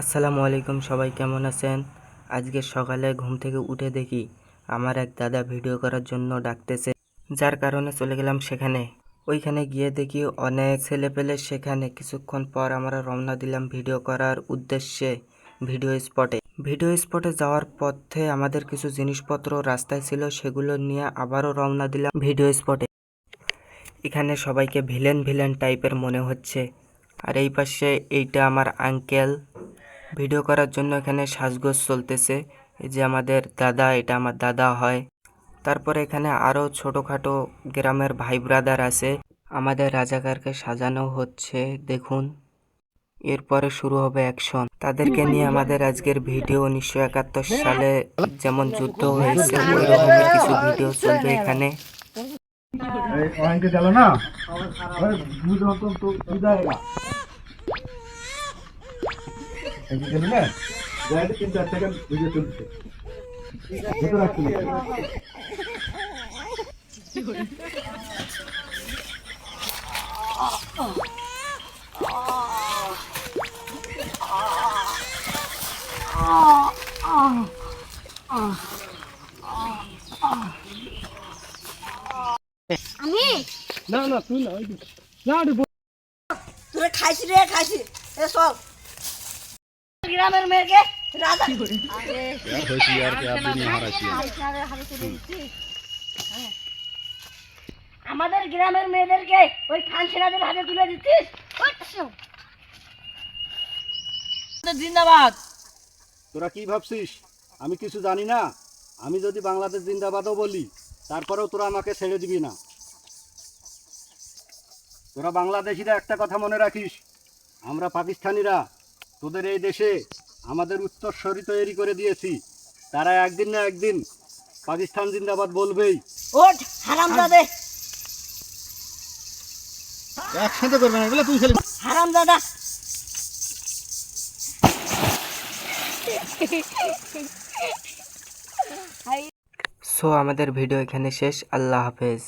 আসসালামু আলাইকুম, সবাই কেমন আছেন? আজকে সকালে ঘুম থেকে উঠে দেখি আমার এক দাদা ভিডিও করার জন্য ডাকতেছে, যার কারণে চলে গেলাম সেখানে। ওইখানে গিয়ে দেখি অনেক ছেলেপেলে সেখানে। কিছুক্ষণ পর আমরা রওনা দিলাম ভিডিও করার উদ্দেশ্যে ভিডিও স্পটে যাওয়ার পথে আমাদের কিছু জিনিসপত্র রাস্তায় ছিল, সেগুলো নিয়ে আবারও রওনা দিলাম ভিডিও স্পটে। এখানে সবাইকে ভিলেন ভিলেন টাইপের মনে হচ্ছে। আর এই পাশে এইটা আমার আঙ্কেল ভিডিও করার জন্য এখানে সাজগোজ চলতেছে। এই যে আমাদের দাদা, এটা আমার দাদা হয়। তারপরে এখানে আরো ছোটখাটো গ্রামের ভাই ব্রাদার আছে। আমাদের রাজাকারকে সাজানো হচ্ছে, দেখুন। এরপরে শুরু হবে অ্যাকশন। তাদেরকে নিয়ে আমাদের আজকের ভিডিও 1971 সালে যেমন যুদ্ধ হয়েছে ওই রকমের কিছু ভিডিও চলবে এখানে। আমি না না তুই না না তোরে খাইছি রে খাইছি এ সব গ্রামের মেয়েকে রাজা আরে यार होशी यार के आप भी नहीं हमारा चाहिए আমাদের গ্রামের মেয়েদেরকে ওই খান সেনাদের হাতে তুলে দিচ্ছিস জিন্দাবাদ। তোরা কি ভাবছিস আমি কিছু জানি না? আমি যদি বাংলাদেশ জিন্দাবাদও বলি তারপরেও তোরা আমাকে ছেড়ে দিবি না। তোরা বাংলাদেশিরা একটা কথা মনে রাখিস, আমরা পাকিস্তানিরা তোদের এই দেশে আমাদের উত্তরসূরি তৈরি করে দিয়েছি। তারা একদিন না একদিন পাকিস্তান জিন্দাবাদ বলবেই। ওঠ হারামজাদে, একসাথে করবে না এগুলো, তুই খালি হারামজাদা। সো আমাদের ভিডিও এখানে শেষ। আল্লাহ হাফেজ।